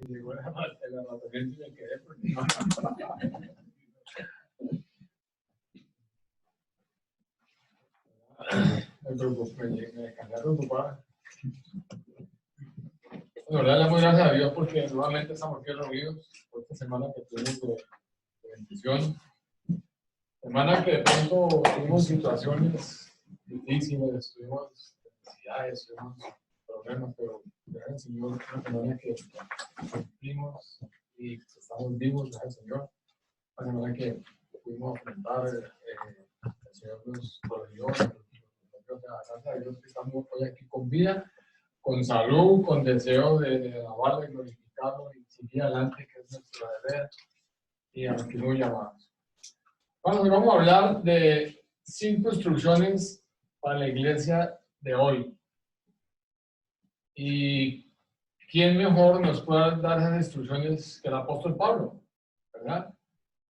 Llegó el arrebatamiento y me quedé porque no. Me cambiaron preocupada. La verdad, le damos gracias a Dios porque nuevamente estamos aquí reunidos por esta semana que tuvimos de bendición. Semana que de pronto tuvimos situaciones difíciles, tuvimos necesidades, tuvimos problemas, pero gracias al Señor, una semana que cumplimos y estamos vivos, gracias al Señor. Una semana que pudimos enfrentar, el Señor nos proveyó, gracias a Dios que estamos hoy aquí con vida, con salud, con deseo de alabarle, glorificarlo y seguir adelante, que es nuestro deber, y a los que somos llamados. Bueno, hoy vamos a hablar de 5 instrucciones para la iglesia de hoy. ¿Y quién mejor nos puede dar esas instrucciones que el apóstol Pablo? ¿Verdad?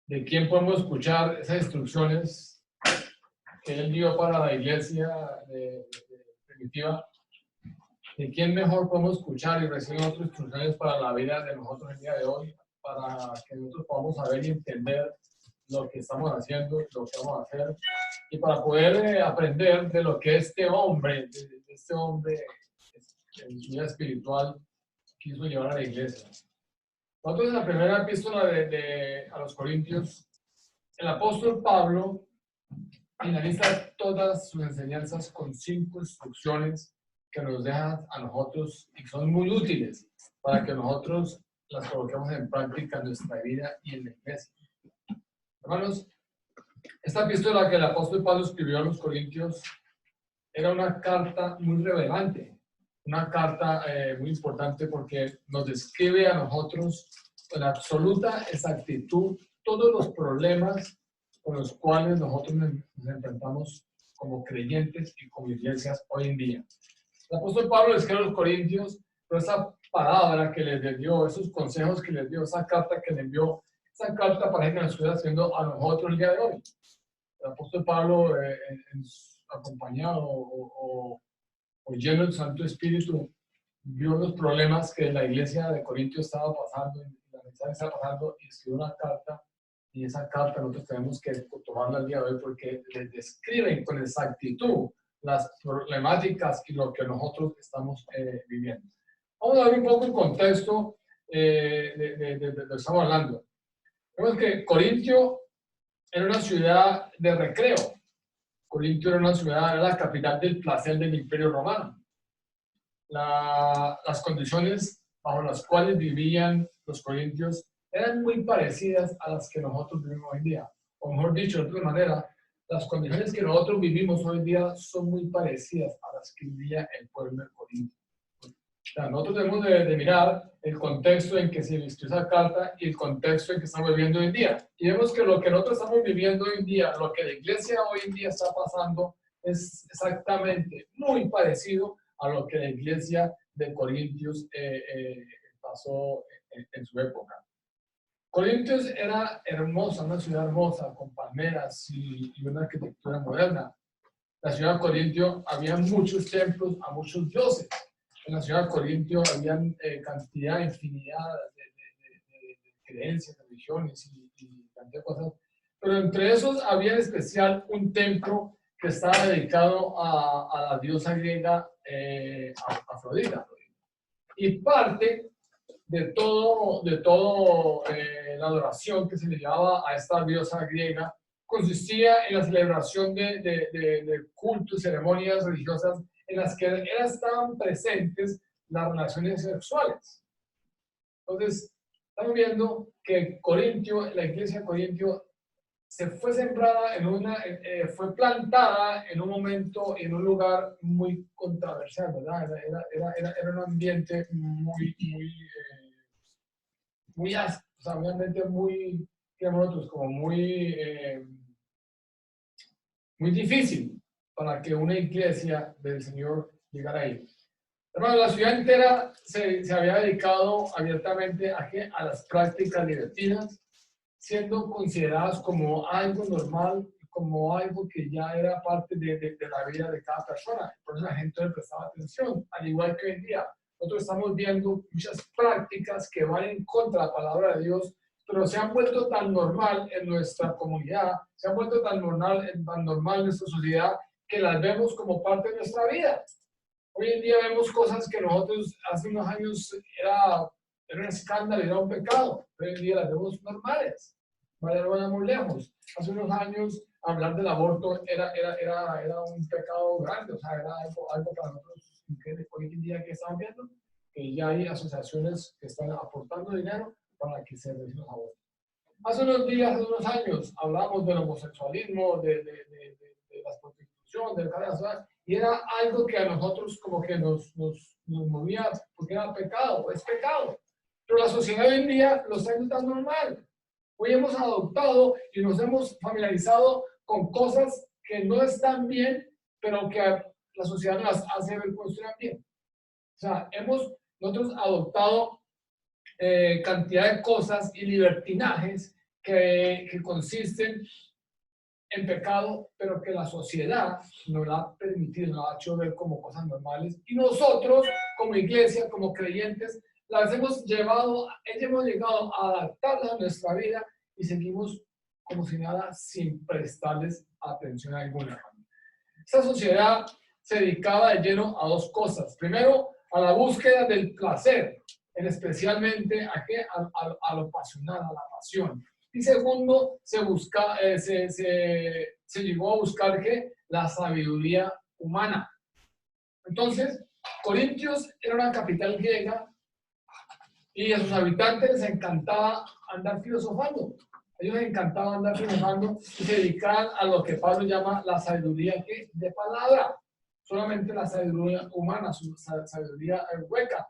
¿De quién podemos escuchar esas instrucciones que él dio para la iglesia primitiva? ¿De quién mejor podemos escuchar y recibir otras instrucciones para la vida de nosotros el día de hoy? Para que nosotros podamos saber y entender lo que estamos haciendo, lo que vamos a hacer, y para poder aprender de lo que este hombre en su vida espiritual quiso llevar a la iglesia. Nosotros en la primera epístola a los Corintios, el apóstol Pablo finaliza todas sus enseñanzas con 5 instrucciones que nos dejan a nosotros y que son muy útiles para que nosotros las coloquemos en práctica en nuestra vida y en la iglesia. Hermanos, esta epístola que el apóstol Pablo escribió a los Corintios era una carta muy relevante, una carta muy importante porque nos describe a nosotros con absoluta exactitud todos los problemas con los cuales nosotros nos enfrentamos como creyentes y como iglesias hoy en día. El apóstol Pablo escribe a los Corintios, pero esa palabra que les dio, esos consejos que les dio, esa carta que les envió, esa carta parece que nos estoy haciendo a nosotros el día de hoy. El apóstol Pablo, acompañado o lleno del Santo Espíritu, vio los problemas que la iglesia de Corinto estaba pasando, y la mensaje estaba pasando, y escribió una carta, y esa carta nosotros tenemos que tomarla el día de hoy porque les describen con exactitud las problemáticas y lo que nosotros estamos viviendo. Vamos a ver un poco el contexto de lo que estamos hablando. Vemos que Corintio era una ciudad de recreo. Corintio era una ciudad, era la capital del placer del Imperio Romano. Las condiciones bajo las cuales vivían los corintios eran muy parecidas a las que nosotros vivimos hoy en día. O mejor dicho, de otra manera, las condiciones que nosotros vivimos hoy en día son muy parecidas a las que vivía el pueblo de Corinto. O sea, nosotros debemos de mirar el contexto en que se vistió esa carta y el contexto en que estamos viviendo hoy en día. Y vemos que lo que nosotros estamos viviendo hoy en día, lo que la iglesia hoy en día está pasando, es exactamente muy parecido a lo que la iglesia de Corintios pasó en su época. Corintios era hermosa, una ciudad hermosa, con palmeras y una arquitectura moderna. La ciudad de Corintio había muchos templos a muchos dioses. En la ciudad de Corintio había cantidad, infinidad de creencias, religiones y cantidad de cosas. Pero entre esos había en especial un templo que estaba dedicado a la diosa griega Afrodita. Y parte de todo la adoración que se le llevaba a esta diosa griega consistía en la celebración de cultos, ceremonias religiosas en las que estaban presentes las relaciones sexuales. Entonces, estamos viendo que Corintio, la iglesia de Corintio, se fue sembrada fue plantada en un momento, en un lugar muy controversial, ¿verdad? Era un ambiente muy áspero, o sea, un ambiente muy, digamos nosotros, como muy difícil para que una iglesia del Señor llegara ahí. Hermano, la ciudad entera se había dedicado abiertamente a las prácticas libertinas, siendo consideradas como algo normal, como algo que ya era parte de la vida de cada persona. Por eso la gente le prestaba atención, al igual que hoy en día. nosotros estamos viendo muchas prácticas que van en contra de la palabra de Dios, pero se han vuelto tan normal en nuestra comunidad, se han vuelto tan normal en nuestra sociedad, que las vemos como parte de nuestra vida. Hoy en día vemos cosas que nosotros hace unos años era un escándalo, era un pecado. Hoy en día las vemos normales. Vale, no vayamos lejos. Hace unos años hablar del aborto era un pecado grande, o sea, era algo para nosotros increíble. Hoy en día que estamos viendo que ya hay asociaciones que están aportando dinero para que se realicen los abortos. Hace unos días, hace unos años, hablamos del homosexualismo, de la prostitución, del carácter, y era algo que a nosotros como que nos movía, porque era pecado, es pecado. Pero la sociedad hoy en día lo está viendo tan normal. Hoy hemos adoptado y nos hemos familiarizado con cosas que no están bien, pero que la sociedad nos hace ver que están bien. O sea, nosotros adoptado cantidad de cosas y libertinajes que consisten en pecado, pero que la sociedad nos la ha permitido, nos ha hecho ver como cosas normales. Y nosotros, como iglesia, como creyentes, las hemos llegado a adaptarlas a nuestra vida y seguimos como si nada, sin prestarles atención alguna. Esta sociedad se dedicaba de lleno a dos cosas. Primero, a la búsqueda del placer, especialmente a lo pasional, a la pasión. Y segundo, se llegó a buscar la sabiduría humana. Entonces, Corintios era una capital griega y a sus habitantes les encantaba andar filosofando. Ellos les encantaba andar filosofando y se dedicaban a lo que Pablo llama la sabiduría de palabra. Solamente la sabiduría humana, su sabiduría hueca.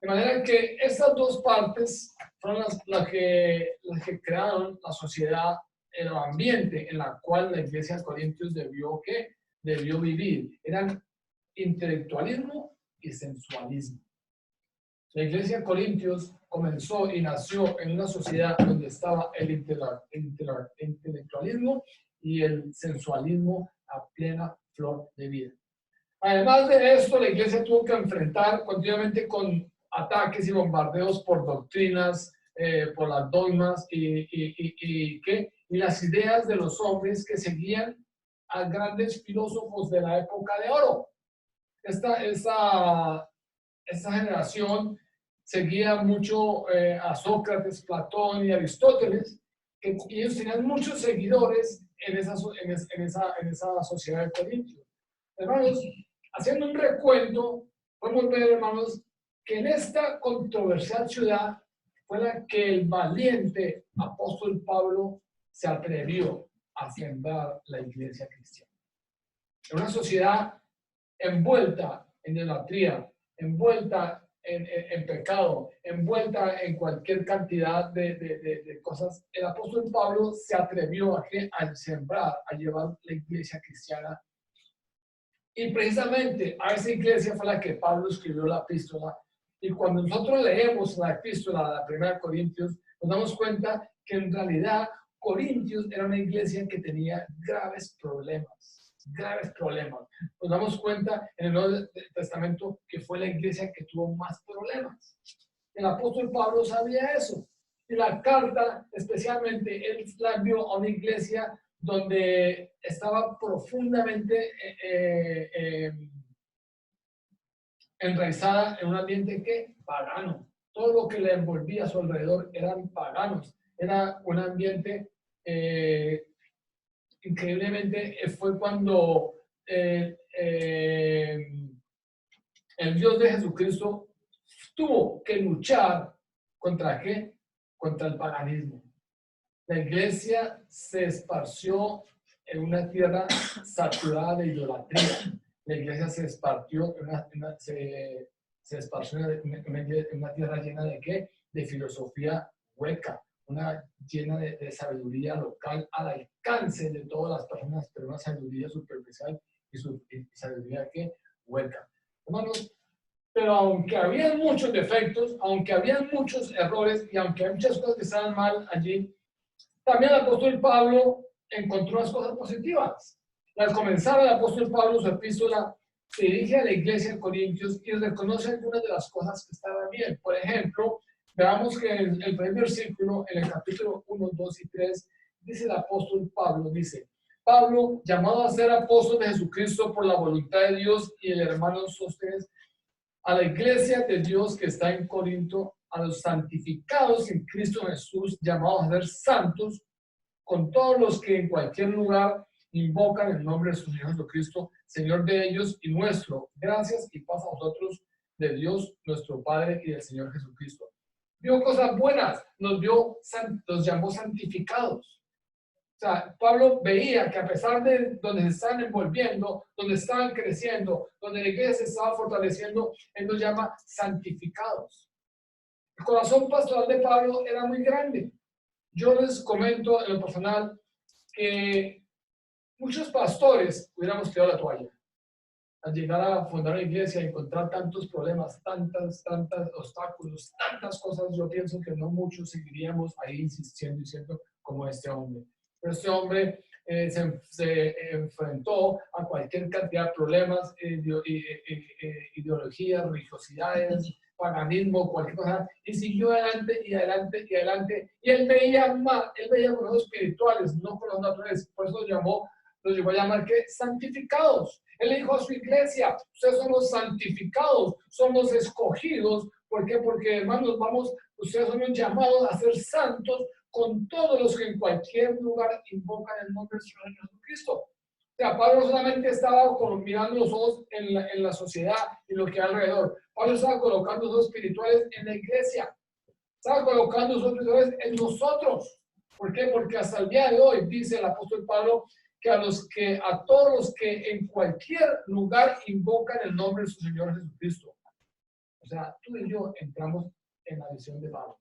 De manera que estas dos partes fueron las que crearon la sociedad, el ambiente en la cual la iglesia de Corintios debió vivir. Eran intelectualismo y sensualismo. La iglesia de Corintios comenzó y nació en una sociedad donde estaba el intelectualismo y el sensualismo a plena flor de vida. Además de esto, la iglesia tuvo que enfrentar continuamente con ataques y bombardeos por doctrinas, por las dogmas y las ideas de los hombres que seguían a grandes filósofos de la época de oro. Esta generación seguía mucho a Sócrates, Platón y Aristóteles, y ellos tenían muchos seguidores en esa sociedad de Corintios. Hermanos, haciendo un recuento, podemos ver, hermanos, que en esta controversial ciudad fue la que el valiente apóstol Pablo se atrevió a sembrar la iglesia cristiana. En una sociedad envuelta en idolatría, envuelta en pecado, envuelta en cualquier cantidad de cosas, el apóstol Pablo se atrevió a sembrar, a llevar la iglesia cristiana. Y precisamente a esa iglesia fue la que Pablo escribió la epístola. Y cuando nosotros leemos la epístola de la primera Corintios, nos damos cuenta que en realidad Corintios era una iglesia que tenía graves problemas. Nos damos cuenta en el Nuevo Testamento que fue la iglesia que tuvo más problemas. El apóstol Pablo sabía eso. Y la carta, especialmente, él la envió a una iglesia donde estaba profundamente enraizada en un ambiente pagano. Todo lo que le envolvía a su alrededor eran paganos. Era un ambiente increíblemente, fue cuando el Dios de Jesucristo tuvo que luchar ¿contra qué? Contra el paganismo. La iglesia se esparció en una tierra saturada de idolatría. La iglesia se esparció se esparció en una tierra llena de ¿qué? De filosofía hueca, llena de sabiduría local al alcance de todas las personas, pero una sabiduría superficial y sabiduría hueca. Hermanos, pero aunque había muchos defectos, aunque había muchos errores y aunque hay muchas cosas que estaban mal allí, también el apóstol Pablo encontró las cosas positivas. Al comenzar el apóstol Pablo su epístola, se dirige a la iglesia de Corintios y reconoce algunas de las cosas que estaban bien. Por ejemplo, veamos que en el primer versículo, en el capítulo 1, 2 y 3, dice el apóstol Pablo, dice, Pablo, llamado a ser apóstol de Jesucristo por la voluntad de Dios, y el hermano Sóstenes, a la iglesia de Dios que está en Corinto, a los santificados en Cristo Jesús, llamados a ser santos, con todos los que en cualquier lugar invocan el nombre de su Señor Jesucristo, Señor de ellos y nuestro. Gracias y paz a vosotros de Dios, nuestro Padre y del Señor Jesucristo. Vio cosas buenas, nos llamó santificados. O sea, Pablo veía que a pesar de donde se están envolviendo, donde estaban creciendo, donde la iglesia se estaba fortaleciendo, él nos llama santificados. El corazón pastoral de Pablo era muy grande. Yo les comento en lo personal que muchos pastores hubiéramos tirado la toalla al llegar a fundar una iglesia y encontrar tantos problemas, tantos obstáculos, tantas cosas. Yo pienso que no muchos seguiríamos ahí insistiendo y diciendo como este hombre. Pero este hombre se enfrentó a cualquier cantidad de problemas, ideologías, religiosidades, paganismo, cualquier cosa, y siguió adelante y adelante y adelante. Y él veía con los espirituales, no con los naturales. Por eso los llevó a llamar que santificados. Él le dijo a su iglesia, ustedes son los santificados, son los escogidos. ¿Por qué? Porque, hermanos, ustedes son llamados a ser santos con todos los que en cualquier lugar invocan el nombre del Señor Jesucristo. O sea, Pablo solamente estaba mirando los ojos en la sociedad y lo que hay alrededor. Pablo estaba colocando los ojos espirituales en la iglesia. Estaba colocando los ojos espirituales en nosotros. ¿Por qué? Porque hasta el día de hoy, dice el apóstol Pablo, que a todos los que en cualquier lugar invocan el nombre de su Señor Jesucristo. O sea, tú y yo entramos en la visión de Pablo.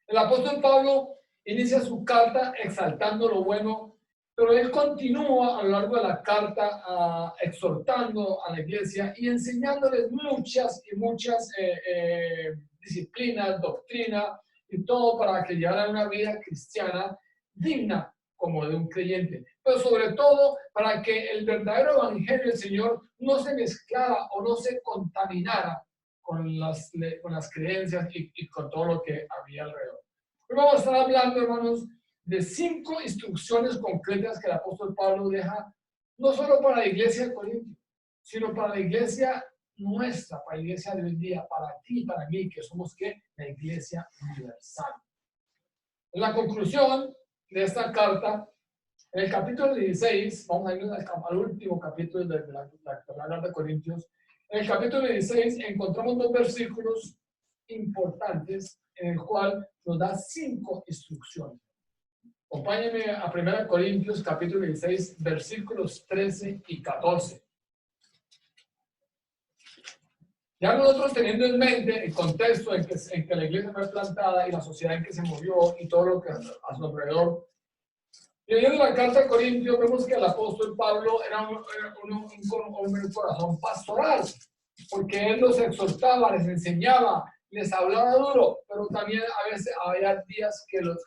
El apóstol Pablo inicia su carta exaltando lo bueno, pero él continúa a lo largo de la carta exhortando a la iglesia y enseñándoles muchas disciplinas, doctrina y todo para que llevaran una vida cristiana digna como de un creyente, pero sobre todo para que el verdadero evangelio del Señor no se mezclara o no se contaminara con las creencias y con todo lo que había alrededor. Hoy vamos a estar hablando, hermanos, de 5 instrucciones concretas que el apóstol Pablo deja, no solo para la iglesia de Corinto, sino para la iglesia nuestra, para la iglesia de hoy día, para ti y para mí, que somos ¿qué? La iglesia universal. En la conclusión de esta carta, en el capítulo 16, vamos a ir al último capítulo de la carta de Corintios. En el capítulo 16 encontramos 2 versículos importantes en el cual nos da 5 instrucciones. Acompáñenme a 1 Corintios capítulo 16, versículos 13 y 14. Ya nosotros teniendo en mente el contexto en que la iglesia fue plantada y la sociedad en que se movió y todo lo que a su alrededor, y leyendo la carta de Corintios vemos que el apóstol Pablo era un hombre de corazón pastoral, porque él los exhortaba, les enseñaba, les hablaba duro, pero también a veces había días que los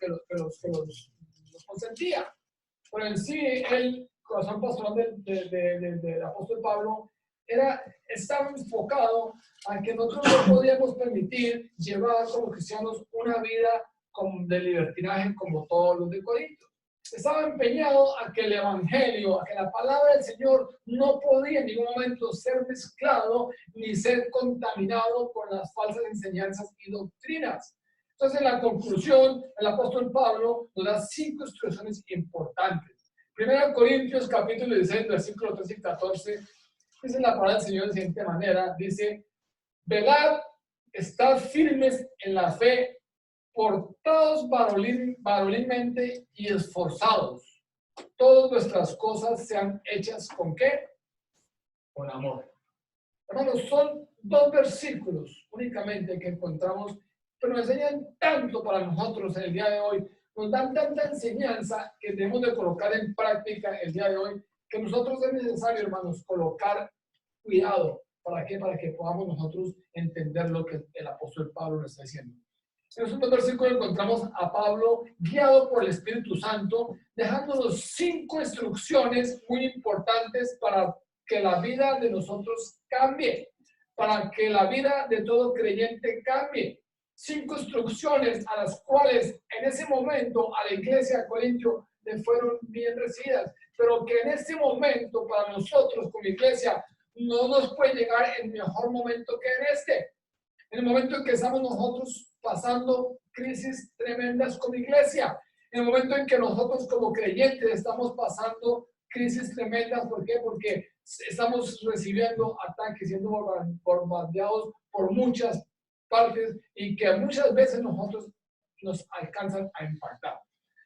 consentía. Pero en sí, el corazón pastoral del apóstol Pablo estaba enfocado a que nosotros no podíamos permitir llevar como cristianos una vida de libertinaje como todos los de Corinto. Estaba empeñado a que el evangelio, a que la palabra del Señor no podía en ningún momento ser mezclado ni ser contaminado con las falsas enseñanzas y doctrinas. Entonces, en la conclusión, el apóstol Pablo nos da 5 instrucciones importantes. 1 Corintios capítulo 16, versículos 13 y 14, dice la palabra del Señor de la siguiente manera, dice, velad, estad firmes en la fe, portados varonilmente y esforzados. Todas nuestras cosas sean hechas ¿con qué? Con amor. Hermanos, son 2 versículos únicamente que encontramos, pero nos enseñan tanto para nosotros en el día de hoy, nos dan tanta enseñanza que debemos de colocar en práctica el día de hoy, que nosotros es necesario, hermanos, colocar cuidado. ¿Para qué? Para que podamos nosotros entender lo que el apóstol Pablo nos está diciendo. En el segundo versículo encontramos a Pablo guiado por el Espíritu Santo, dejándonos 5 instrucciones muy importantes para que la vida de nosotros cambie, para que la vida de todo creyente cambie. 5 instrucciones a las cuales en ese momento a la iglesia de Corintio le fueron bien recibidas, pero que en este momento para nosotros como iglesia no nos puede llegar en mejor momento que en este. En el momento en que estamos nosotros pasando crisis tremendas como iglesia, en el momento en que nosotros como creyentes estamos pasando crisis tremendas. ¿Por qué? Porque estamos recibiendo ataques, siendo bombardeados por muchas partes y que muchas veces nosotros nos alcanzan a impactar.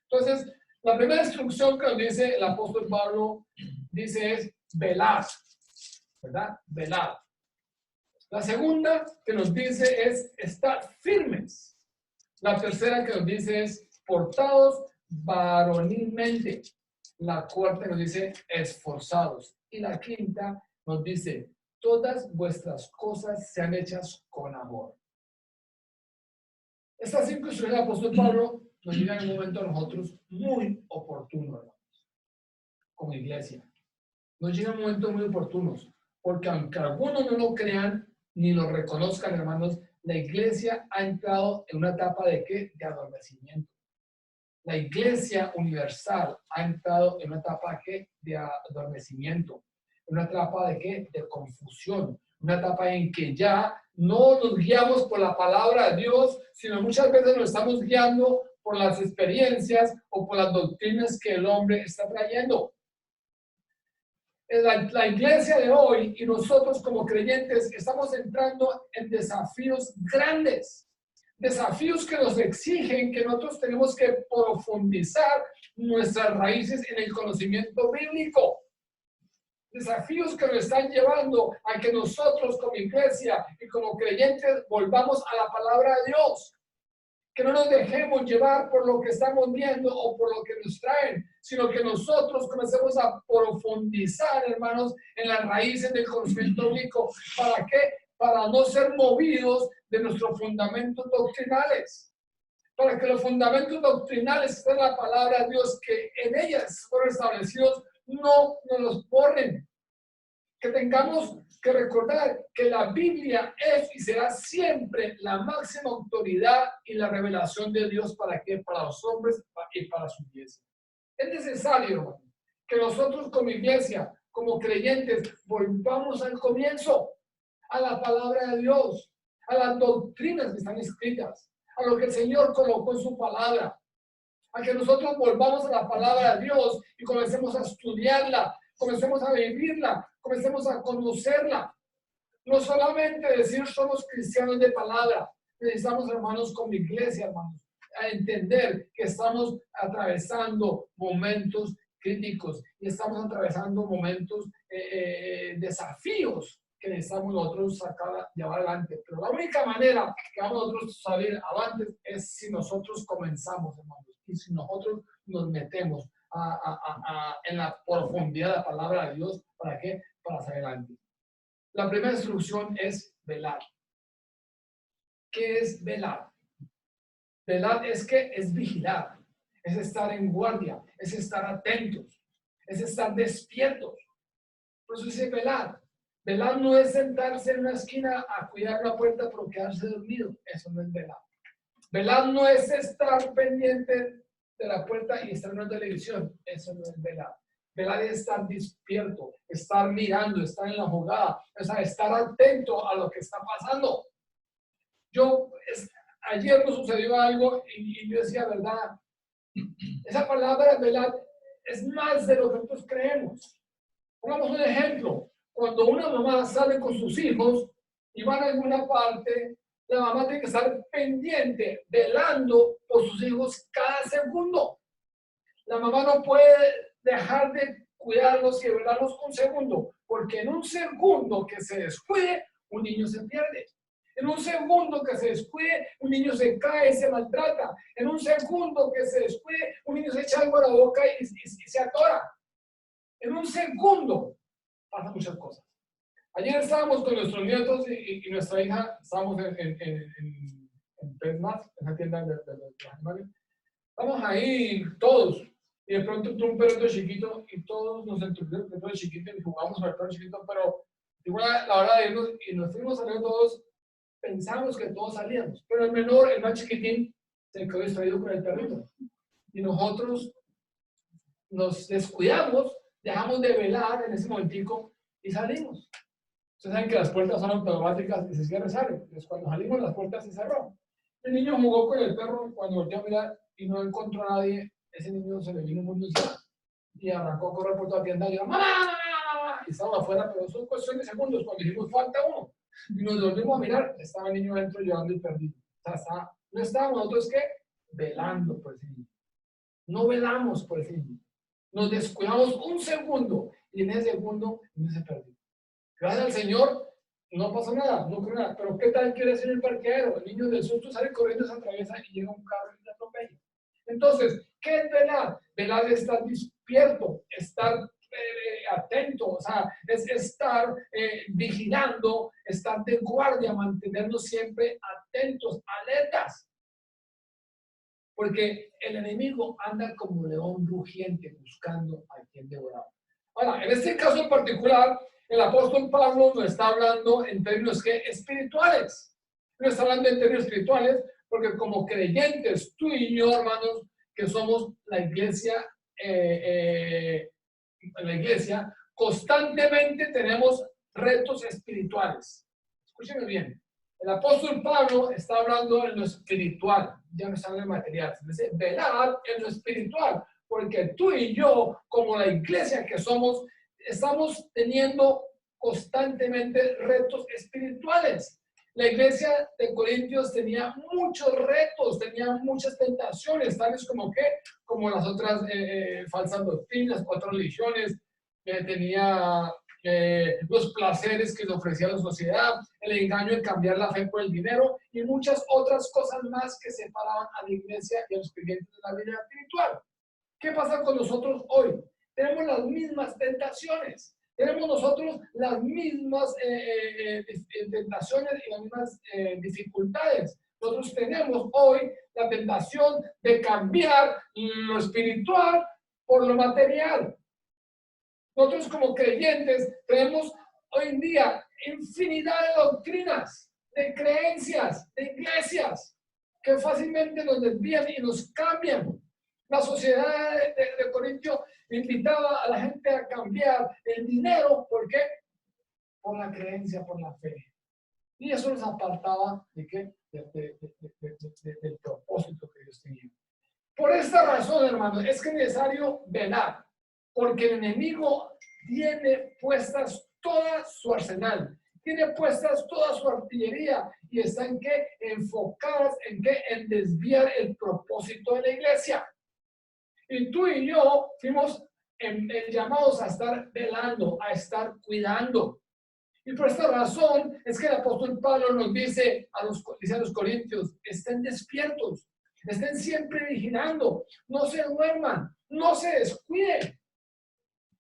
Entonces, la primera instrucción que nos dice el apóstol Pablo, dice es velar, ¿verdad? Velar. La segunda que nos dice es estar firmes. La tercera que nos dice es portados varonilmente. La cuarta nos dice esforzados. Y la quinta nos dice todas vuestras cosas sean hechas con amor. Estas 5 instrucciones del apóstol Pablo nos llegan en un momento a nosotros muy oportuno, hermanos, como iglesia. Nos llegan momentos muy oportunos, porque aunque algunos no lo crean ni lo reconozcan, hermanos, la iglesia ha entrado en una etapa de ¿qué? De adormecimiento. La iglesia universal ha entrado en una etapa ¿qué? De adormecimiento, una etapa de ¿qué? De confusión, una etapa en que ya no nos guiamos por la palabra de Dios, sino muchas veces nos estamos guiando por las experiencias o por las doctrinas que el hombre está trayendo. La iglesia de hoy y nosotros como creyentes estamos entrando en desafíos grandes, desafíos que nos exigen que nosotros tenemos que profundizar nuestras raíces en el conocimiento bíblico. Desafíos que nos están llevando a que nosotros como iglesia y como creyentes volvamos a la palabra de Dios. Que no nos dejemos llevar por lo que estamos viendo o por lo que nos traen, sino que nosotros comencemos a profundizar, hermanos, en las raíces del conocimiento bíblico. ¿Para qué? Para no ser movidos de nuestros fundamentos doctrinales. Para que los fundamentos doctrinales estén en la palabra de Dios, que en ellas fueron establecidos, no nos los borren. Que tengamos que recordar que la Biblia es y será siempre la máxima autoridad y la revelación de Dios. ¿Para qué? Para los hombres y para su iglesia. Es necesario, hermano, que nosotros como iglesia, como creyentes, volvamos al comienzo, a la palabra de Dios, a las doctrinas que están escritas, a lo que el Señor colocó en su palabra, a que nosotros volvamos a la palabra de Dios y comencemos a estudiarla, comencemos a vivirla, comencemos a conocerla. No solamente decir somos cristianos de palabra, necesitamos, hermanos, como iglesia, hermanos, a entender que estamos atravesando momentos críticos y estamos atravesando momentos, desafíos que necesitamos nosotros llevar adelante. Pero la única manera que vamos nosotros a salir adelante es si nosotros comenzamos, hermanos, y si nosotros nos metemos en la profundidad de la palabra de Dios. ¿Para qué? Para salir adelante. La primera instrucción es velar. ¿Qué es velar? Velar es vigilar, es estar en guardia, es estar atentos, es estar despiertos. Por eso dice velar. Velar no es sentarse en una esquina a cuidar la puerta pero quedarse dormido. Eso no es velar. Velar no es estar pendiente de la puerta y estar en una televisión. Eso no es velar. Velar es estar despierto, estar mirando, estar en la jugada, o sea, estar atento a lo que está pasando. Ayer nos sucedió algo y yo decía, ¿verdad? Esa palabra velar es más de lo que nosotros creemos. Pongamos un ejemplo. Cuando una mamá sale con sus hijos y van a alguna parte, la mamá tiene que estar pendiente, velando por sus hijos cada segundo. La mamá no puede dejar de cuidarlos y de velarlos un segundo, porque en un segundo que se descuide, un niño se pierde. En un segundo que se descuide, un niño se cae y se maltrata. En un segundo que se descuide, un niño se echa algo a la boca y se atora. En un segundo pasan muchas cosas. Ayer estábamos con nuestros nietos y nuestra hija, estábamos en PetMart, en la tienda de los animales. Estamos ahí todos. y de pronto tú un perro chiquito y todos nos entendimos que perro chiquito y jugamos con el perro chiquito, pero llegó la hora de irnos y nos fuimos a salir todos, pensamos que todos salíamos, pero el menor, el más chiquitín, se quedó distraído con el perrito. Y nosotros nos descuidamos, dejamos de velar en ese momentico y salimos. Ustedes saben que las puertas son automáticas y se cierra y sale. Entonces, cuando salimos, las puertas se cerró. El niño jugó con el perro, cuando volteó a mirar y no encontró a nadie, ese niño se le vino muy encima y arrancó a correr por toda la tienda y dijo, ¡mamá! Y estaba afuera, pero son cuestiones de segundos. Cuando dijimos, falta uno, y nos volvimos a mirar, estaba el niño adentro llorando y perdido. O sea, no estábamos nosotros, ¿qué? Velando por ese niño. No velamos por ese niño. Nos descuidamos un segundo y en ese segundo el niño se perdió. Gracias al Señor, no pasó nada, no ocurrió nada. Pero ¿qué tal quiere decir el parqueadero? El niño del susto sale corriendo, se atraviesa y llega un carro y le atropella. Entonces, ¿qué es velar? Velar es estar despierto, estar atento, o sea, es estar vigilando, estar de guardia, mantenernos siempre atentos, alertas. Porque el enemigo anda como león rugiente buscando a quien devorar. Ahora, en este caso en particular, el apóstol Pablo no está hablando en términos espirituales. No está hablando en términos espirituales porque como creyentes, tú y yo, hermanos, que somos la iglesia, constantemente tenemos retos espirituales. Escúchenme bien. El apóstol Pablo está hablando en lo espiritual, ya no está hablando en material. Dice, velad en lo espiritual, porque tú y yo, como la iglesia que somos, estamos teniendo constantemente retos espirituales. La iglesia de Corintios tenía muchos retos, tenía muchas tentaciones, tales como las otras falsas doctrinas, otras religiones, tenía los placeres que le ofrecía la sociedad, el engaño en cambiar la fe por el dinero y muchas otras cosas más que separaban a la iglesia y a los creyentes de la vida espiritual. ¿Qué pasa con nosotros hoy? Tenemos las mismas tentaciones, tenemos nosotros las mismas tentaciones y las mismas dificultades. Nosotros tenemos hoy la tentación de cambiar lo espiritual por lo material. Nosotros como creyentes tenemos hoy en día infinidad de doctrinas, de creencias, de iglesias, que fácilmente nos desvían y nos cambian. La sociedad de Corintio invitaba a la gente a cambiar el dinero, ¿por qué? Por la creencia, por la fe. Y eso nos apartaba ¿de qué? Del propósito que Dios tenía. Por esta razón, hermanos, es que es necesario velar, porque el enemigo tiene puestas toda su arsenal, tiene puestas toda su artillería y está en qué? Enfocadas en qué? En desviar el propósito de la iglesia. Y tú y yo fuimos llamados a estar velando, a estar cuidando. Y por esta razón es que el apóstol Pablo nos dice a los corintios, estén despiertos, estén siempre vigilando, no se duerman, no se descuiden.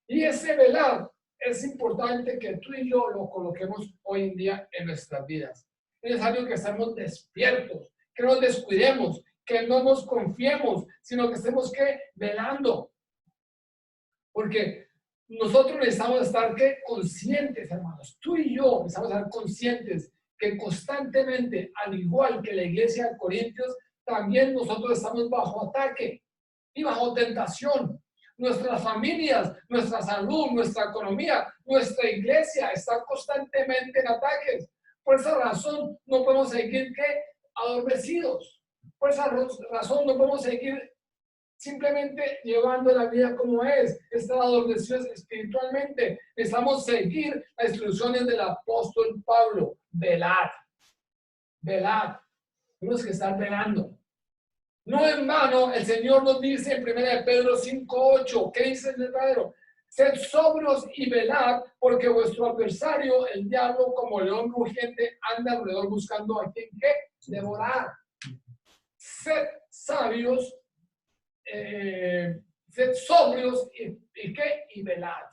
Y ese velar es importante que tú y yo lo coloquemos hoy en día en nuestras vidas. Es necesario que estemos despiertos, que no nos descuidemos, que no nos confiemos, sino que estemos velando. Porque nosotros necesitamos estar conscientes, hermanos. Tú y yo necesitamos estar conscientes que constantemente, al igual que la iglesia de Corintios, también nosotros estamos bajo ataque y bajo tentación. Nuestras familias, nuestra salud, nuestra economía, nuestra iglesia está constantemente en ataques. Por esa razón no podemos seguir adormecidos. Por esa razón no podemos seguir simplemente llevando la vida como es, estar adormecidos espiritualmente. Necesitamos seguir las instrucciones del apóstol Pablo. Velad. Velad. Tenemos que estar velando. No en vano, el Señor nos dice en 1 Pedro 5:8, ¿qué dice el Pedro? Sed sobrios y velad, porque vuestro adversario, el diablo, como león rugiente, anda alrededor buscando a quien devorar. Sed sabios, sed sobrios y velad.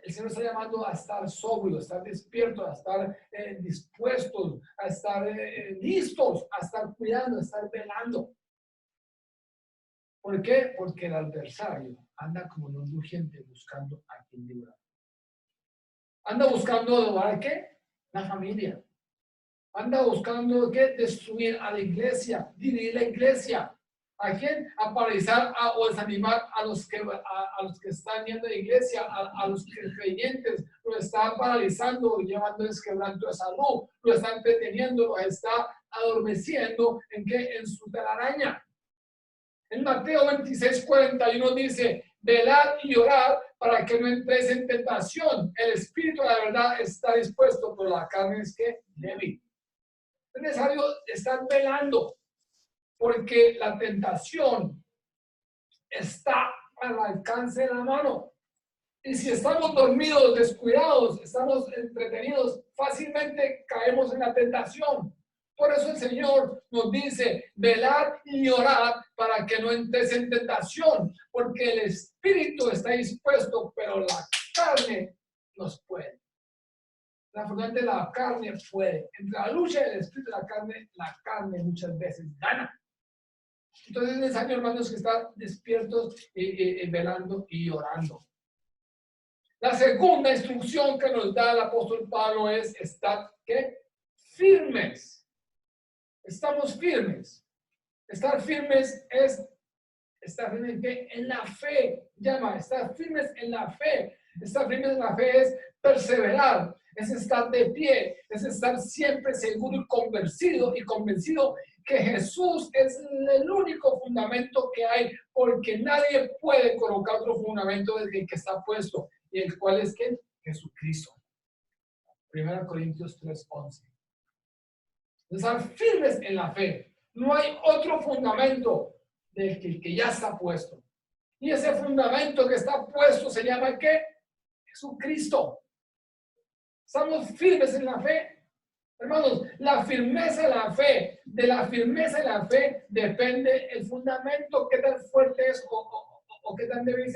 El Señor está llamando a estar sobrios, a estar despiertos, a estar dispuestos, a estar listos, a estar cuidando, a estar velando. ¿Por qué? Porque el adversario anda como un rugiente buscando a quien librar. Anda buscando adorar ¿qué? La familia. Anda buscando ¿qué? Destruir a la iglesia, dividir la iglesia. ¿A quién? A paralizar o desanimar a los que están yendo a la iglesia, a los creyentes. Lo están paralizando, llevándoles quebranto de salud, lo está entreteniendo, lo está adormeciendo ¿en qué? En su telaraña. En Mateo 26:41 dice, velad y orad para que no entréis en tentación. El espíritu, la verdad, está dispuesto, pero la carne es que débil. Es necesario estar velando, porque la tentación está al alcance de la mano. Y si estamos dormidos, descuidados, estamos entretenidos, fácilmente caemos en la tentación. Por eso el Señor nos dice, velad y orad para que no entres en tentación, porque el espíritu está dispuesto, pero la carne nos puede. La carne puede. Entre la lucha del espíritu y la carne muchas veces gana. Entonces es necesario, hermanos, que estar despiertos, velando y orando. La segunda instrucción que nos da el apóstol Pablo es estar, ¿qué? Firmes. Estamos firmes. Estar firmes es estar firmes en la fe. Llama, estar firmes en la fe. Estar firmes en la fe es perseverar, es estar de pie, es estar siempre seguro y convencido que Jesús es el único fundamento que hay, porque nadie puede colocar otro fundamento desde el que está puesto, y el cual es ¿quién? Jesucristo. 1 Corintios 3:11. Estar firmes en la fe. No hay otro fundamento del que ya está puesto. Y ese fundamento que está puesto se llama ¿qué? Jesucristo. Estamos firmes en la fe. Hermanos, la firmeza de la firmeza de la fe depende el fundamento, qué tan fuerte es o qué tan débil es.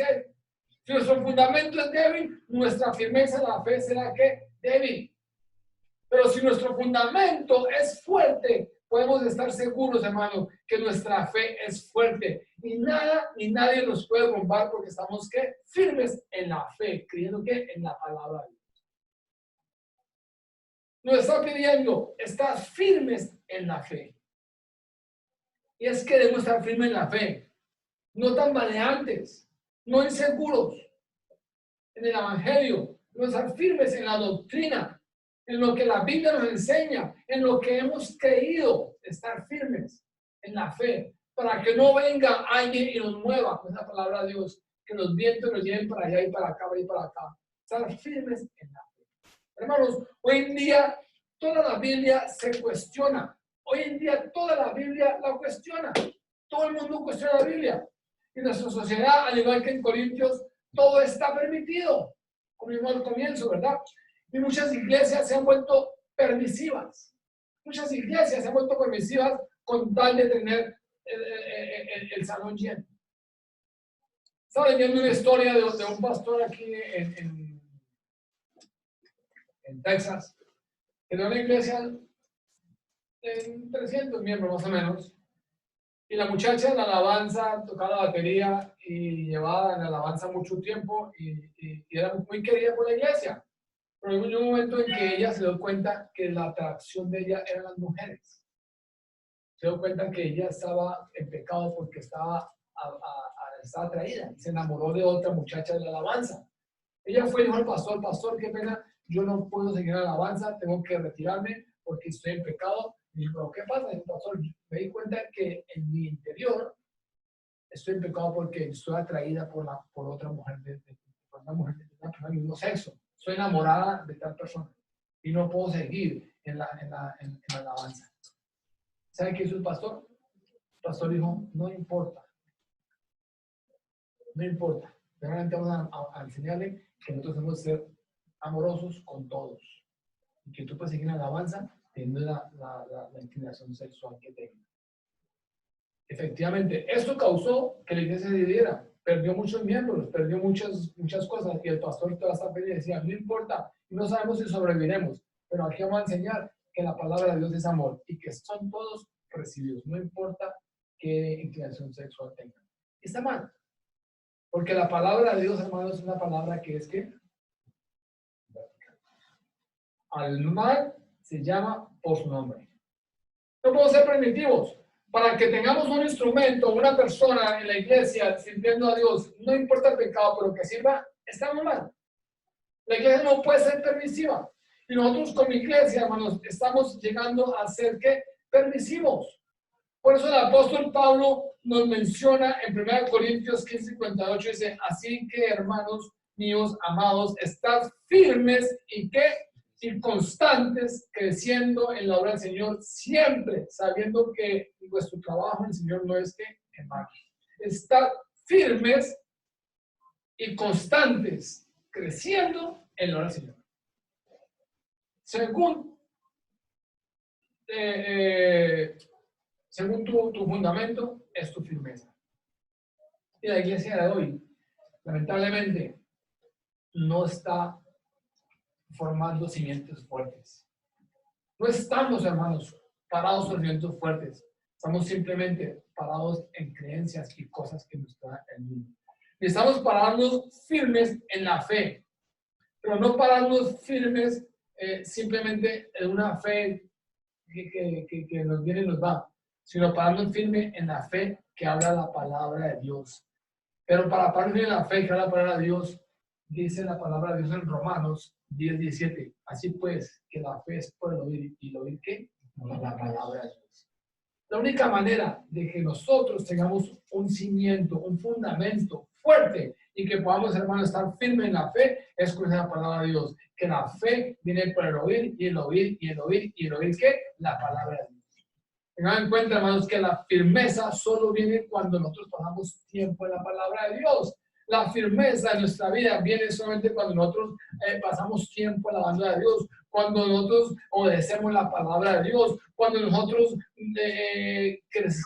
Si nuestro fundamento es débil, nuestra firmeza de la fe será ¿qué? Débil. Pero si nuestro fundamento es fuerte, podemos estar seguros, hermano, que nuestra fe es fuerte. Y nada ni nadie nos puede romper porque estamos ¿qué? Firmes en la fe, creyendo que en la palabra de Dios. Nos está pidiendo, estar firmes en la fe. Y es que debemos estar firmes en la fe. No tambaleantes, no inseguros en el evangelio. Debemos estar firmes en la doctrina, en lo que la Biblia nos enseña, en lo que hemos creído, estar firmes en la fe, para que no venga alguien y nos mueva con esa palabra de Dios, que los vientos nos lleven para allá y para acá, y para acá. Estar firmes en la fe. Hermanos, hoy en día toda la Biblia se cuestiona. Hoy en día toda la Biblia la cuestiona. Todo el mundo cuestiona la Biblia. Y nuestra sociedad, al igual que en Corintios, todo está permitido. Como vimos al comienzo, ¿verdad? Y muchas iglesias se han vuelto permisivas. Muchas iglesias se han vuelto permisivas con tal de tener el salón lleno. Estaba leyendo una historia de un pastor aquí en Texas, que era una iglesia de 300 miembros más o menos. Y la muchacha en la alabanza tocaba la batería y llevaba en la alabanza mucho tiempo y era muy querida por la iglesia. Pero hubo un momento en que ella se dio cuenta que la atracción de ella eran las mujeres. Se dio cuenta que ella estaba en pecado porque estaba atraída. Se enamoró de otra muchacha de la alabanza. Ella fue y dijo al pastor, pastor, qué pena, yo no puedo seguir la alabanza, tengo que retirarme porque estoy en pecado. Y dijo, ¿pero qué pasa? Y el pastor, me di cuenta que en mi interior estoy en pecado porque estoy atraída por otra mujer, por una mujer de del mismo sexo. Estoy enamorada de tal persona y no puedo seguir en la alabanza. ¿Sabe qué hizo el pastor? El pastor dijo, no importa. No importa. Realmente vamos a enseñarle que nosotros debemos ser amorosos con todos. Y que tú puedes seguir en la alabanza teniendo la inclinación sexual que tenga. Efectivamente, esto causó que la iglesia se dividiera. Perdió muchos miembros, perdió muchas cosas. Y el pastor toda esta pelea decía, no importa, no sabemos si sobreviviremos, pero aquí vamos a enseñar que la palabra de Dios es amor y que son todos recibidos, no importa qué inclinación sexual tengan. está mal. Porque la palabra de Dios, hermanos, es una palabra que es que al mal se llama por su nombre. No podemos ser primitivos. Para que tengamos un instrumento, una persona en la iglesia sirviendo a Dios, no importa el pecado, pero que sirva, está muy mal. La iglesia no puede ser permisiva. Y nosotros como iglesia, hermanos, estamos llegando a ser ¿qué? Permisivos. Por eso el apóstol Pablo nos menciona en 1 Corintios 15:58, dice, así que hermanos míos, amados, estad firmes y ¿qué? Y constantes, creciendo en la obra del Señor, siempre sabiendo que vuestro trabajo en el Señor no es que en vano. Estad firmes y constantes, creciendo en la obra del Señor. Según tu fundamento, es tu firmeza. Y la iglesia de hoy, lamentablemente, no está formando cimientos fuertes. No estamos, hermanos, parados en cimientos fuertes. Estamos simplemente parados en creencias y cosas que nos trae el mundo. Y estamos parados firmes en la fe, pero no pararnos firmes simplemente en una fe que nos viene y nos va, sino pararnos firmes en la fe que habla la palabra de Dios. Pero para pararnos en la fe que habla la palabra de Dios, dice la palabra de Dios en Romanos 10:17. Así pues, que la fe es por el oír, y el oír ¿qué? La palabra de Dios. La única manera de que nosotros tengamos un cimiento, un fundamento fuerte y que podamos, hermanos, estar firmes en la fe es con la palabra de Dios. Que la fe viene por el oír y el oír y el oír y el oír ¿qué? La palabra de Dios. Tengan en cuenta, hermanos, que la firmeza solo viene cuando nosotros pasamos tiempo en la palabra de Dios. La firmeza en nuestra vida viene solamente cuando nosotros pasamos tiempo en la banda de Dios, cuando nosotros obedecemos la palabra de Dios, cuando nosotros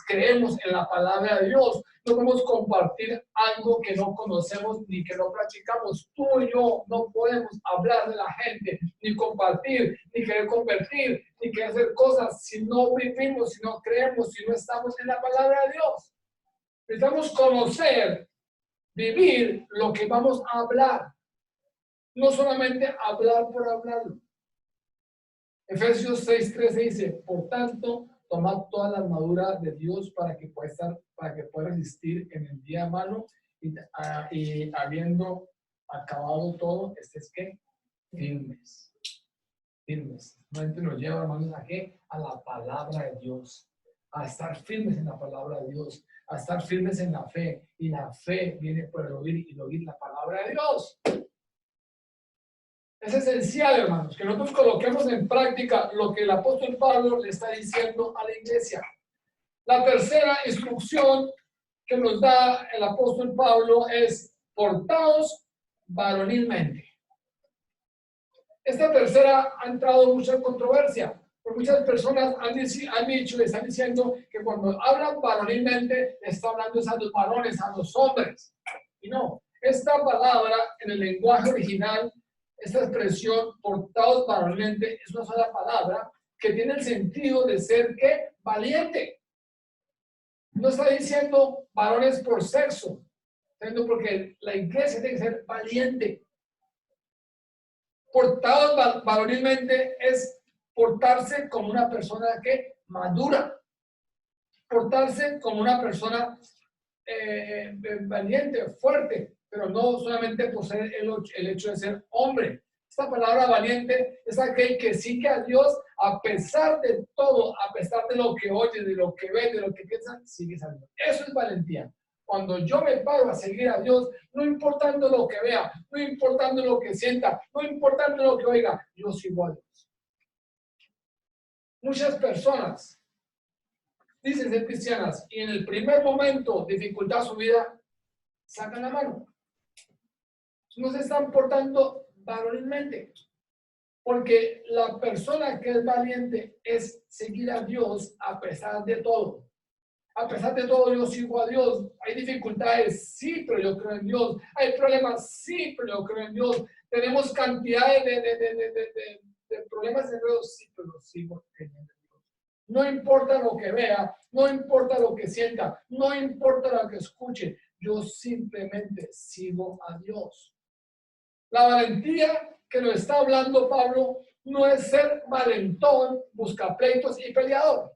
creemos en la palabra de Dios. No podemos compartir algo que no conocemos ni que no practicamos. Tú y yo no podemos hablar de la gente, ni compartir, ni querer convertir, ni querer hacer cosas si no vivimos, si no creemos, si no estamos en la palabra de Dios. Necesitamos conocer, vivir lo que vamos a hablar. No solamente hablar por hablarlo. Efesios 6:13 dice, por tanto, tomad toda la armadura de Dios para que pueda resistir en el día malo y habiendo acabado todo, estés ¿qué? Firmes. Firmes. Realmente nos lleva, hermanos, ¿a qué? A la palabra de Dios. A estar firmes en la palabra de Dios. A estar firmes en la fe. Y la fe viene por el oír y el oír la palabra de Dios. Es esencial, hermanos, que nosotros coloquemos en práctica lo que el apóstol Pablo le está diciendo a la iglesia. La tercera instrucción que nos da el apóstol Pablo es portaos varonilmente. Esta tercera ha entrado mucha controversia, porque muchas personas han dicho y están diciendo que cuando hablan varonilmente, está hablando a los varones, a los hombres. Y no, esta palabra en el lenguaje original, esta expresión, portaos varonilmente, es una sola palabra que tiene el sentido de ser, ¿qué? Valiente. No está diciendo varones por sexo, está diciendo porque la iglesia tiene que ser valiente. Portados varonilmente es portarse como una persona que madura, portarse como una persona valiente, fuerte, pero no solamente por ser el hecho de ser hombre. Esta palabra valiente es aquel que sigue a Dios a pesar de todo, a pesar de lo que oye, de lo que ve, de lo que piensa, sigues a Dios. Eso es valentía. Cuando yo me paro a seguir a Dios, no importando lo que vea, no importando lo que sienta, no importando lo que oiga, yo sigo a Dios. Muchas personas dicen ser cristianas y en el primer momento, dificultad a su vida, sacan la mano. No se están portando varonilmente. Porque la persona que es valiente es seguir a Dios a pesar de todo. A pesar de todo, yo sigo a Dios. Hay dificultades, sí, pero yo creo en Dios. Hay problemas, sí, pero yo creo en Dios. Tenemos cantidades de problemas en Dios, sí, pero sigo creyendo en Dios. No importa lo que vea, no importa lo que sienta, no importa lo que escuche. yo simplemente sigo a Dios. La valentía que nos está hablando Pablo no es ser valentón, buscapleitos y peleador.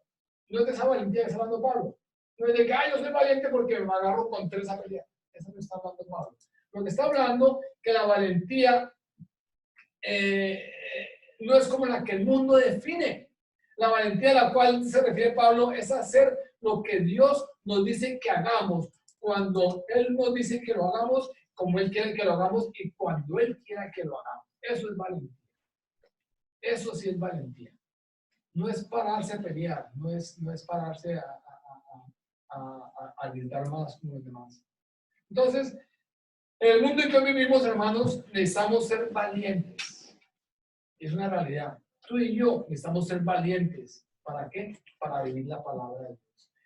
No es de esa valentía que está hablando Pablo. No es de que, yo soy valiente porque me agarro con 3 a pelear. Eso no está hablando Pablo. Lo que está hablando que la valentía no es como la que el mundo define. La valentía a la cual se refiere Pablo es hacer lo que Dios nos dice que hagamos, cuando Él nos dice que lo hagamos, como Él quiere que lo hagamos y cuando Él quiera que lo hagamos. Eso es valentía. Eso sí es valentía. No es pararse a pelear, no es pararse a gritar más como los demás. Entonces, en el mundo en que vivimos, hermanos, necesitamos ser valientes. Es una realidad. Tú y yo necesitamos ser valientes. ¿Para qué? Para vivir la palabra de Dios.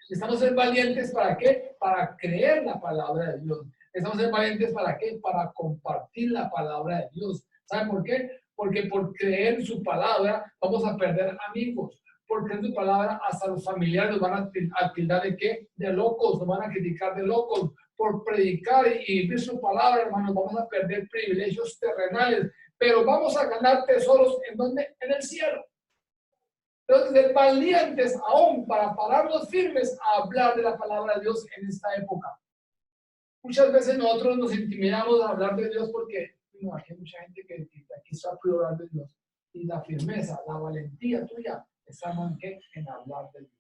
Necesitamos ser valientes, ¿para qué? Para creer la palabra de Dios. Necesitamos ser valientes, ¿para qué? Para compartir la palabra de Dios. ¿Saben por qué? Porque por creer en su palabra vamos a perder amigos. Por creer en su palabra hasta los familiares nos van a tildar de qué? De locos, nos van a criticar de locos. Por predicar y vivir su palabra, hermanos, vamos a perder privilegios terrenales, pero vamos a ganar tesoros ¿en dónde? En el cielo. Entonces, ser valientes aún para pararnos firmes a hablar de la palabra de Dios en esta época. Muchas veces nosotros nos intimidamos a hablar de Dios porque no, aquí hay mucha gente que aquí está prohibido hablar de Dios. Y la firmeza, la valentía tuya está en hablar de Dios.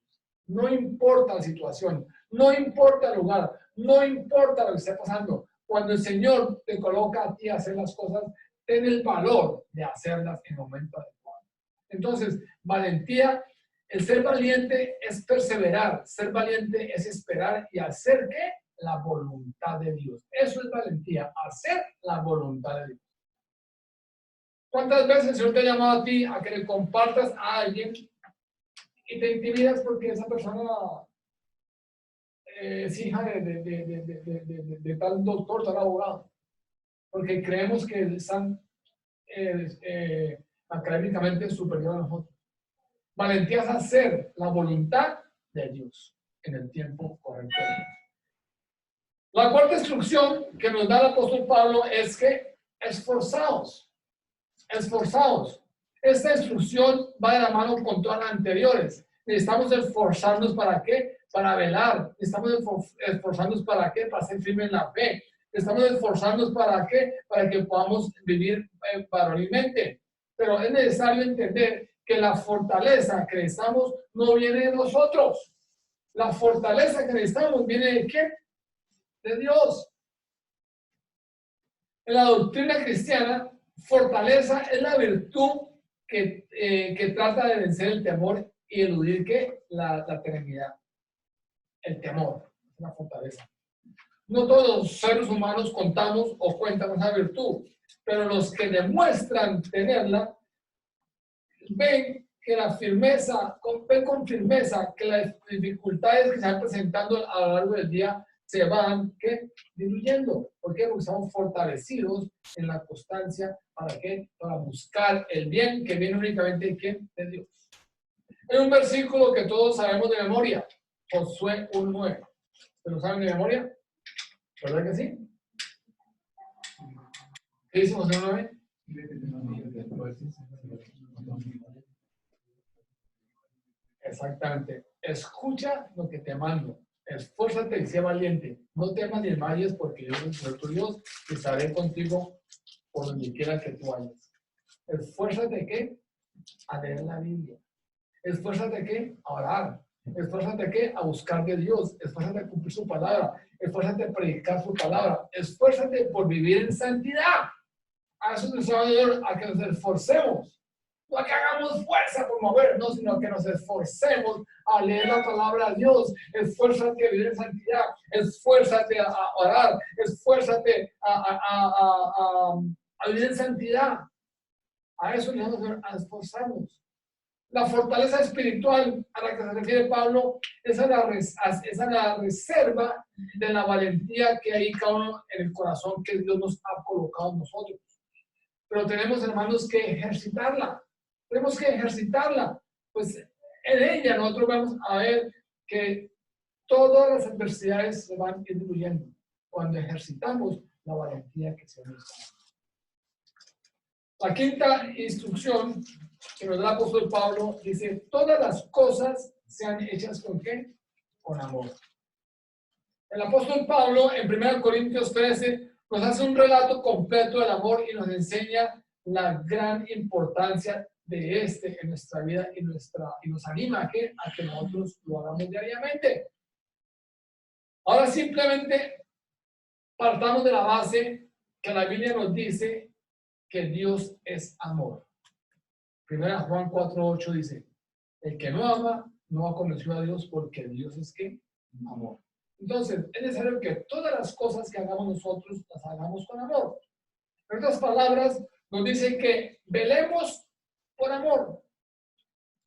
No importa la situación, no importa el lugar, no importa lo que esté pasando. Cuando el Señor te coloca a ti a hacer las cosas, ten el valor de hacerlas en el momento adecuado. Entonces, valentía, el ser valiente es perseverar, ser valiente es esperar y hacer ¿qué? La voluntad de Dios. Eso es valentía, hacer la voluntad de Dios. ¿Cuántas veces el Señor te ha llamado a ti a que le compartas a alguien y te intimidas porque esa persona es hija de tal doctor, tal abogado? Porque creemos que están académicamente superior a nosotros. Valentía es hacer la voluntad de Dios en el tiempo correcto. La cuarta instrucción que nos da el apóstol Pablo es que esforzaos. Esforzaos. Esta instrucción va de la mano con todas las anteriores. Necesitamos esforzarnos ¿para qué? Para velar. Necesitamos esforzarnos ¿para qué? Para ser firmes en la fe. Estamos esforzándonos ¿para qué? Para que podamos vivir varonilmente. Pero es necesario entender que la fortaleza que necesitamos no viene de nosotros. La fortaleza que necesitamos viene de ¿quién? De Dios. En la doctrina cristiana, fortaleza es la virtud que trata de vencer el temor y eludir ¿qué? La temeridad. El temor es una fortaleza. No todos los seres humanos contamos o cuentan con esa virtud, pero los que demuestran tenerla ven que la firmeza, ven con firmeza que las dificultades que se van presentando a lo largo del día se van ¿qué? Diluyendo. ¿Por qué? Porque estamos fortalecidos en la constancia. ¿Para qué? Para buscar el bien que viene únicamente de ¿quién? De Dios. Hay un versículo que todos sabemos de memoria, Josué 1:9. ¿Se lo saben de memoria? ¿Verdad que sí? ¿Qué dice Josué 1:9? Exactamente. Escucha lo que te mando. Esfuérzate y sé valiente. No temas ni desmayes porque yo soy tu Dios y estaré contigo por donde quiera que tú vayas. Esfuérzate ¿qué? A leer la Biblia. Esfuérzate ¿qué? A orar. Esfuérzate ¿qué? A buscar de Dios. Esfuérzate a cumplir su palabra. Esfuérzate a predicar su palabra. Esfuérzate por vivir en santidad. A eso nos llama Dios, a que nos esforcemos. No a que hagamos fuerza por movernos, sino que nos esforcemos a leer la palabra de Dios. Esfuérzate a vivir en santidad. Esfuérzate a orar. Esfuérzate a vivir en santidad. A eso nos vamos a esforzarnos. La fortaleza espiritual a la que se refiere Pablo es a la reserva de la valentía que hay cada uno en el corazón que Dios nos ha colocado en nosotros. Pero tenemos, hermanos, que ejercitarla. Tenemos que ejercitarla. Pues en ella nosotros vamos a ver que todas las adversidades se van diluyendo. cuando ejercitamos la valentía que se nos da. La quinta instrucción que nos da el apóstol Pablo dice, todas las cosas sean hechas ¿con qué? Con amor. El apóstol Pablo en 1 Corintios 13 nos hace un relato completo del amor y nos enseña la gran importancia de este en nuestra vida y nos anima a que nosotros lo hagamos diariamente. Ahora simplemente partamos de la base que la Biblia nos dice que Dios es amor. 1 Juan 4:8 dice, el que no ama no ha conocido a Dios porque Dios es ¿qué? Amor. Entonces, es necesario que todas las cosas que hagamos nosotros las hagamos con amor. En otras palabras, nos dice que velemos por amor,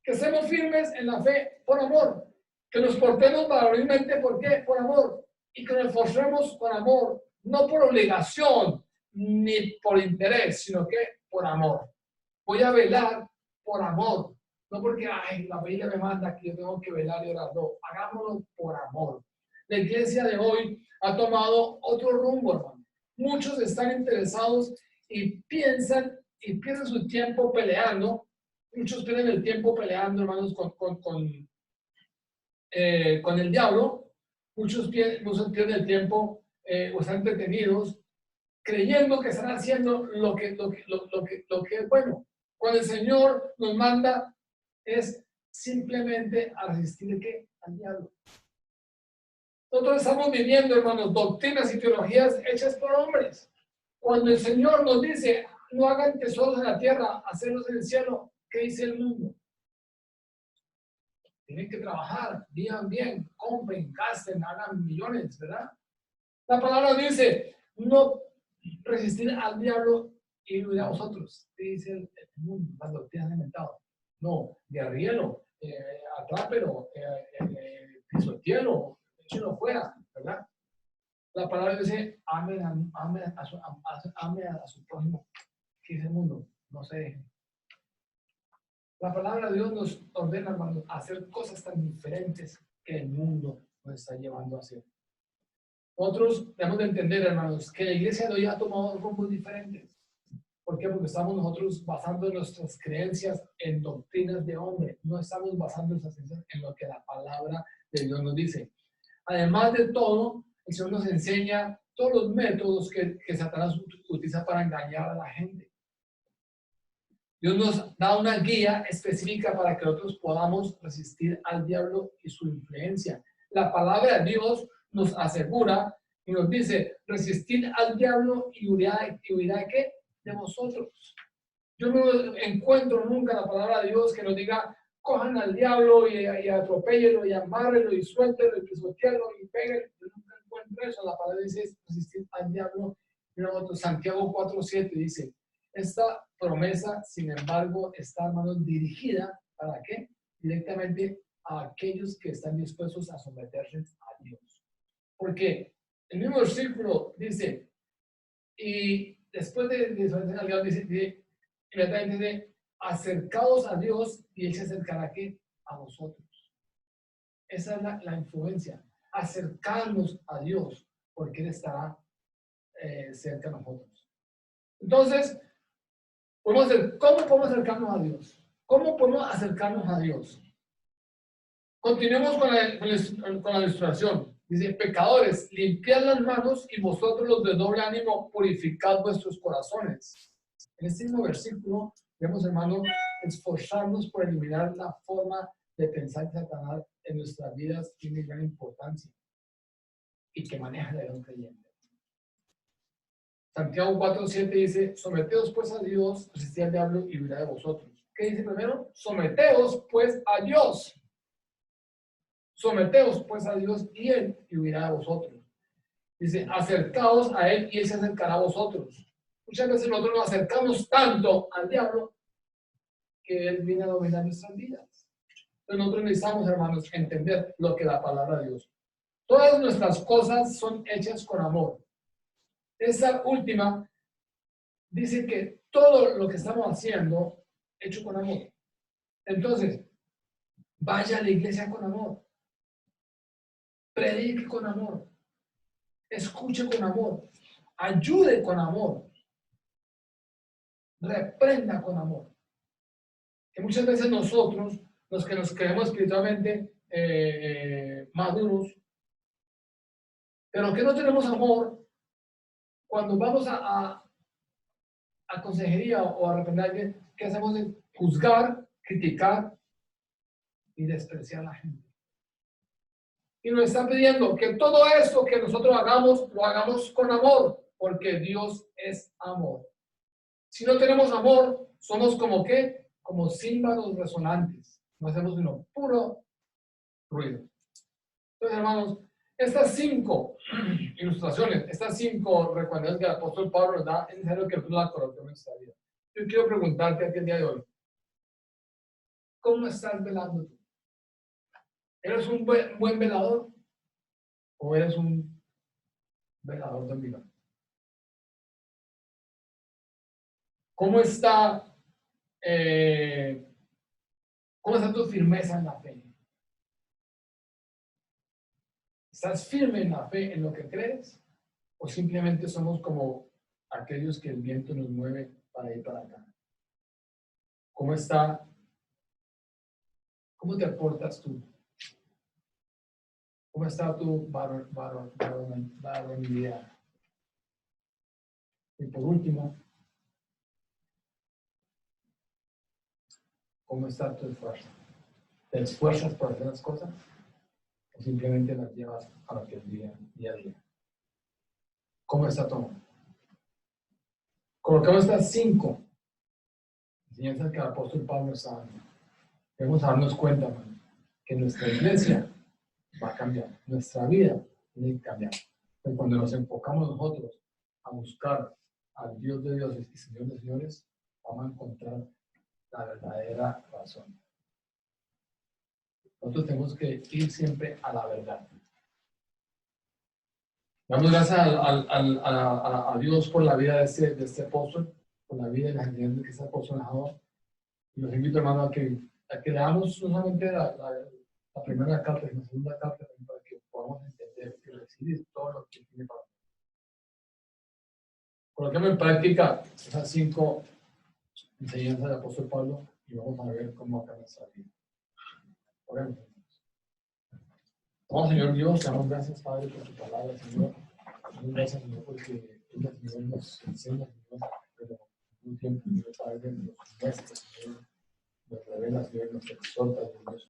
que estemos firmes en la fe por amor, que nos portemos varonilmente ¿por qué? Por amor, y que nos esforcemos con amor, no por obligación ni por interés, sino que por amor. Voy a velar por amor, no porque ay, la Biblia me manda que yo tengo que velar y orar, no, hagámoslo por amor. La iglesia de hoy ha tomado otro rumbo, hermano. Muchos están interesados y piensan su tiempo peleando. Muchos pierden el tiempo peleando, hermanos, con el diablo. Muchos pierden el tiempo o están entretenidos creyendo que están haciendo lo que es bueno. Cuando el Señor nos manda es simplemente a resistir ¿qué? Al diablo. Nosotros estamos viviendo, hermanos, doctrinas y teologías hechas por hombres. Cuando el Señor nos dice, no hagan tesoros en la tierra, hacerlos en el cielo, ¿qué dice el mundo? Tienen que trabajar, vivan bien, compren, gasten, hagan millones, ¿verdad? La palabra dice, no resistir al diablo y huir a vosotros. ¿Qué dice el mundo? Las doctrinas han inventado. No, guerríelo, atrápelo, pisoteelo, échelo fuera, ¿verdad? La palabra dice, ame a su prójimo. ¿Qué dice el mundo? No se dejen. La palabra de Dios nos ordena, hermanos, a hacer cosas tan diferentes que el mundo nos está llevando a hacer. Nosotros debemos de entender, hermanos, que la iglesia de hoy ha tomado rumbos diferentes. ¿Por qué? Porque estamos nosotros basando nuestras creencias en doctrinas de hombre. No estamos basando nuestras creencias en lo que la palabra de Dios nos dice. Además de todo, el Señor nos enseña todos los métodos que Satanás utiliza para engañar a la gente. Dios nos da una guía específica para que nosotros podamos resistir al diablo y su influencia. La palabra de Dios nos asegura y nos dice, resistir al diablo y huirá ¿de qué? De vosotros. Yo no encuentro nunca la palabra de Dios que nos diga, cojan al diablo y atropéllenlo y amárrenlo y suéltenlo y pisotearlo y péguenlo. Yo nunca encuentro eso. La palabra dice, resistir al diablo y a vosotros. Santiago 4:7 dice, esta promesa, sin embargo, está, hermanos, dirigida ¿para qué? Directamente a aquellos que están dispuestos a someterse a Dios. Porque el mismo versículo dice, y después de someterse a Dios, dice inmediatamente dice, acercaos a Dios y Él se acercará ¿qué? A vosotros. Esa es la influencia, acercarnos a Dios, porque Él estará cerca de nosotros. Entonces, ¿cómo podemos acercarnos a Dios? ¿Cómo podemos acercarnos a Dios? Continuemos con la ilustración. Dice, pecadores, limpiad las manos y vosotros los de doble ánimo, purificad vuestros corazones. En este mismo versículo, vemos, hermano, esforzarnos por eliminar la forma de pensar que Satanás en nuestras vidas tiene gran importancia y que maneja la vida de un creyente. Santiago 4:7 dice, someteos pues a Dios, resistid al diablo y huirá de vosotros. ¿Qué dice primero? Someteos pues a Dios. Someteos pues a Dios y Él huirá de vosotros. Dice, acercaos a Él y Él se acercará a vosotros. Muchas veces nosotros nos acercamos tanto al diablo que Él viene a dominar nuestras vidas. Entonces nosotros necesitamos, hermanos, entender lo que la palabra de Dios. Todas nuestras cosas son hechas con amor. Esa última dice que todo lo que estamos haciendo, hecho con amor. Entonces, vaya a la iglesia con amor. Predique con amor. escuche con amor, ayude con amor, reprenda con amor. Que muchas veces nosotros, los que nos creemos espiritualmente maduros, pero que no tenemos amor, cuando vamos a consejería o a reprender a alguien, ¿qué hacemos? Es juzgar, criticar y despreciar a la gente. Y nos está pidiendo que todo esto que nosotros hagamos, lo hagamos con amor, porque Dios es amor. Si no tenemos amor, somos como ¿qué? Como címbalos resonantes. No hacemos sino puro ruido. Entonces, hermanos, estas 5 ilustraciones, estas 5 recomendaciones que el apóstol Pablo nos da, es necesario que nosotros las coloquemos en nuestra vida. Yo quiero preguntarte aquí el día de hoy, ¿cómo estás velando tú? ¿Eres un buen velador o eres un velador dormilón? ¿Cómo está, cómo está tu firmeza en la fe? ¿Estás firme en la fe, en lo que crees? ¿O simplemente somos como aquellos que el viento nos mueve para ir para acá? ¿Cómo está? ¿Cómo te aportas tú? ¿Cómo está tu varonilidad? Y por último, ¿cómo está tu esfuerzo? ¿Te esfuerzas por hacer las cosas? ¿O simplemente las llevas a lo que es día a día? ¿Cómo está todo? Colocamos estas 5 enseñanzas que el apóstol Pablo está dando. Debemos darnos cuenta, man, que nuestra iglesia va a cambiar, nuestra vida tiene que cambiar. Pero cuando nos enfocamos nosotros a buscar al Dios de dioses y Señor de señores, vamos a encontrar la verdadera razón. Nosotros tenemos que ir siempre a la verdad. Damos gracias a Dios por la vida de este apóstol, por la vida y las enseñanzas que este apóstol ha dado. Y los invito, hermano, a que leamos no solamente la primera carta, sino la segunda carta, para que podamos entender y recibir todo lo que tiene para nosotros. Coloquemos en práctica esas 5 enseñanzas del apóstol Pablo y vamos a ver cómo acá nuestra vida. Oremos. Oh, Señor Dios, te damos gracias, Padre, por tu palabra, Señor. Muchas gracias, Señor, porque tú, Señor, nos enseñas, Señor, pero un tiempo, Señor, Padre, nos muestras, Señor, nos revelas, Señor, nos exhortas, Dios.